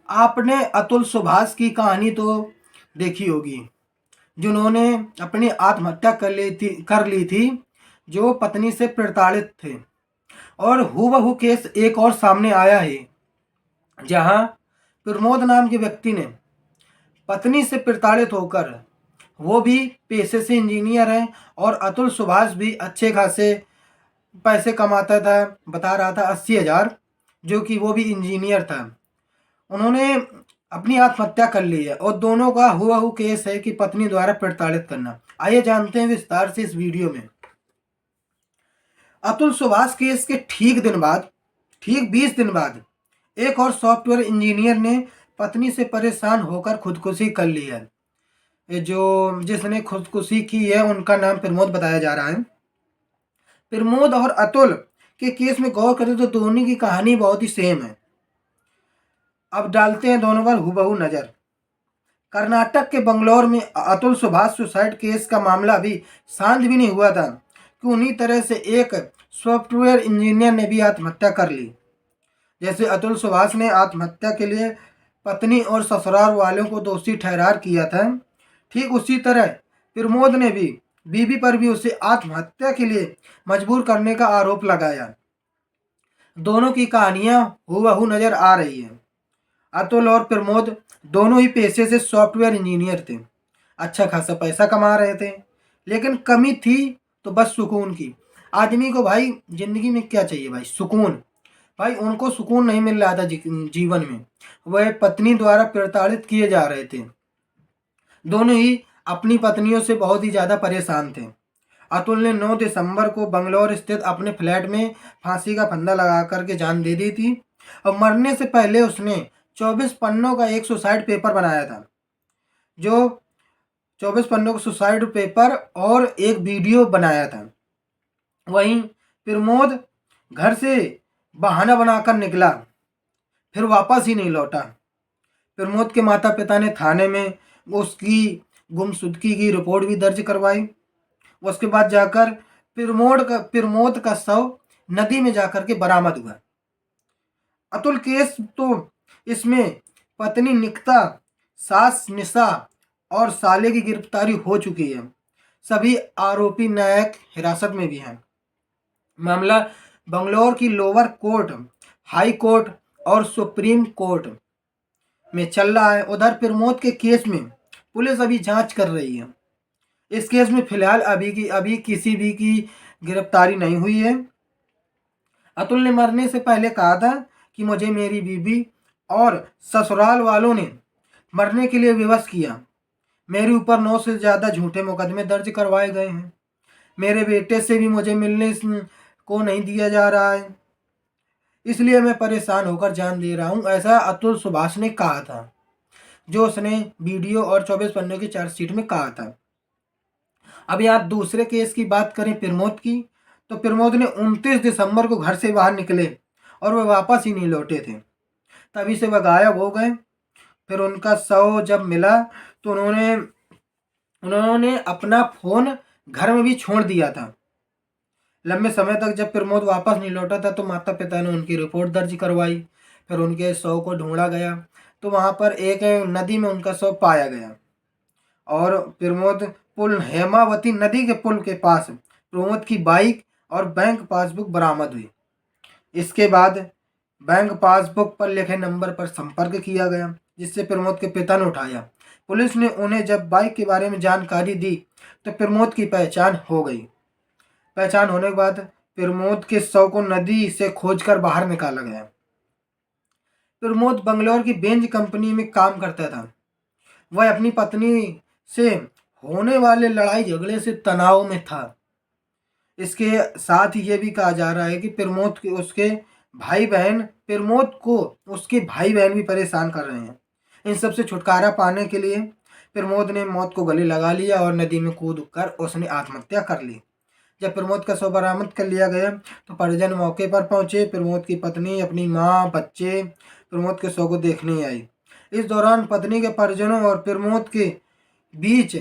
आपने अतुल सुभाष की कहानी तो देखी होगी, जिन्होंने अपनी आत्महत्या कर ली थी, जो पत्नी से प्रताड़ित थे। और हूबहू केस एक और सामने आया है, जहां प्रमोद नाम के व्यक्ति ने पत्नी से प्रताड़ित होकर, वो भी पेशे से इंजीनियर है, और अतुल सुभाष भी अच्छे खासे पैसे कमाता था, बता रहा था 80,000, जो कि वो भी इंजीनियर था। उन्होंने अपनी आत्महत्या कर ली है, और दोनों का हुआ केस है कि पत्नी द्वारा प्रताड़ित करना। आइए जानते हैं विस्तार से इस वीडियो में। अतुल सुभाष केस के ठीक 20 दिन बाद एक और सॉफ्टवेयर इंजीनियर ने पत्नी से परेशान होकर खुदकुशी कर ली है। ये जो जिसने खुदकुशी की है, उनका नाम प्रमोद बताया जा रहा है। प्रमोद और अतुल के केस में गौर करें तो दोनों की कहानी बहुत ही सेम है। अब डालते हैं दोनों पर हूबहू नजर। कर्नाटक के बंगलौर में अतुल सुभाष सुसाइड केस का मामला अभी शांत भी नहीं हुआ था कि उन्हीं तरह से एक सॉफ्टवेयर इंजीनियर ने भी आत्महत्या कर ली। जैसे अतुल सुभाष ने आत्महत्या के लिए पत्नी और ससुराल वालों को दोषी ठहरार किया था, ठीक उसी तरह प्रमोद ने भी बीबी पर भी उसे आत्महत्या के लिए मजबूर करने का आरोप लगाया। दोनों की कहानियां हूबहू नजर आ रही है। अतुल और प्रमोद दोनों ही पेशे से सॉफ्टवेयर इंजीनियर थे, अच्छा खासा पैसा कमा रहे थे, लेकिन कमी थी तो बस सुकून की। आदमी को भाई जिंदगी में क्या चाहिए भाई? सुकून। भाई उनको सुकून नहीं मिल रहा था जीवन में। वह पत्नी द्वारा प्रताड़ित किए जा रहे थे। दोनों ही अपनी पत्नियों से बहुत ही ज़्यादा परेशान थे। अतुल ने 9 दिसंबर को बंगलौर स्थित अपने फ्लैट में फांसी का फंदा लगा करके जान दे दी थी, और मरने से पहले उसने 24 पन्नों का एक सुसाइड पेपर बनाया था। जो 24 पन्नों का सुसाइड पेपर और एक वीडियो बनाया था। वहीं प्रमोद घर से बहाना बनाकर निकला, फिर वापस ही नहीं लौटा। प्रमोद के माता पिता ने थाने में उसकी गुमशुदगी की रिपोर्ट भी दर्ज करवाई। उसके बाद जाकर प्रमोद का शव नदी में जाकर के बरामद हुआ। अतुल केस तो इसमें पत्नी निकिता, सास निशा और साले की गिरफ्तारी हो चुकी है। सभी आरोपी न्यायिक हिरासत में भी हैं। मामला बंगलौर की लोअर कोर्ट, हाई कोर्ट और सुप्रीम कोर्ट में चल रहा है। उधर प्रमोद के केस में पुलिस अभी जांच कर रही है। इस केस में फिलहाल अभी किसी भी की गिरफ्तारी नहीं हुई है। अतुल ने मरने से पहले कहा था कि मुझे मेरी बीवी और ससुराल वालों ने मरने के लिए विवश किया। मेरे ऊपर 9 से ज़्यादा झूठे मुकदमे दर्ज करवाए गए हैं। मेरे बेटे से भी मुझे मिलने को नहीं दिया जा रहा है, इसलिए मैं परेशान होकर जान दे रहा हूँ, ऐसा अतुल सुभाष ने कहा था, जो उसने वीडियो और 24 पन्नों की चार्जशीट में कहा था। अब यहाँ दूसरे केस की बात करें प्रमोद की, तो प्रमोद ने 29 दिसंबर को घर से बाहर निकले और वह वापस ही नहीं लौटे थे। तभी से वह गायब हो गए। फिर उनका शव जब मिला तो उन्होंने अपना फ़ोन घर में भी छोड़ दिया था। लंबे समय तक जब प्रमोद वापस नहीं लौटा था तो माता पिता ने उनकी रिपोर्ट दर्ज करवाई। फिर उनके शव को ढूंढा गया तो वहाँ पर एक नदी में उनका शव पाया गया, और प्रमोद हेमावती नदी के पुल के पास प्रमोद की बाइक और बैंक पासबुक बरामद हुई। इसके बाद बैंक पासबुक पर लिखे नंबर पर संपर्क किया गया, जिससे प्रमोद के पिता ने उठाया। पुलिस ने उन्हें जब बाइक के बारे में जानकारी दी तो प्रमोद की पहचान हो गई। पहचान होने के बाद प्रमोद के शव को नदी से खोजकर बाहर निकाला गया। प्रमोद बंगलौर की बेंज कंपनी में काम करता था। वह अपनी पत्नी से होने वाले लड़ाई झगड़े से तनाव में था। इसके साथ ही ये भी कहा जा रहा है कि प्रमोद को उसके भाई बहन भी परेशान कर रहे हैं। इन सब से छुटकारा पाने के लिए प्रमोद ने मौत को गले लगा लिया और नदी में कूद कर उसने आत्महत्या कर ली। जब प्रमोद का शव बरामद कर लिया गया तो परिजन मौके पर पहुंचे। प्रमोद की पत्नी, अपनी मां, बच्चे प्रमोद के शव को देखने आई। इस दौरान पत्नी के परिजनों और प्रमोद के बीच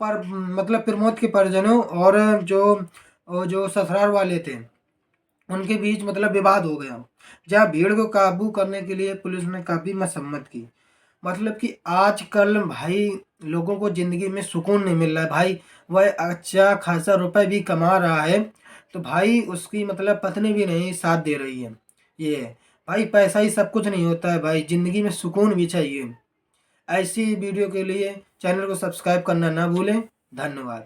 प्रमोद के परिजनों और जो ससुराल वाले थे, उनके बीच मतलब विवाद हो गया, जहाँ भीड़ को काबू करने के लिए पुलिस ने काफ़ी मसम्मत की। मतलब कि आजकल भाई लोगों को ज़िंदगी में सुकून नहीं मिल रहा है भाई। वह अच्छा खासा रुपए भी कमा रहा है, तो भाई उसकी मतलब पत्नी भी नहीं साथ दे रही है। ये है भाई, पैसा ही सब कुछ नहीं होता है भाई, ज़िंदगी में सुकून भी चाहिए। ऐसी वीडियो के लिए चैनल को सब्सक्राइब करना ना भूलें। धन्यवाद।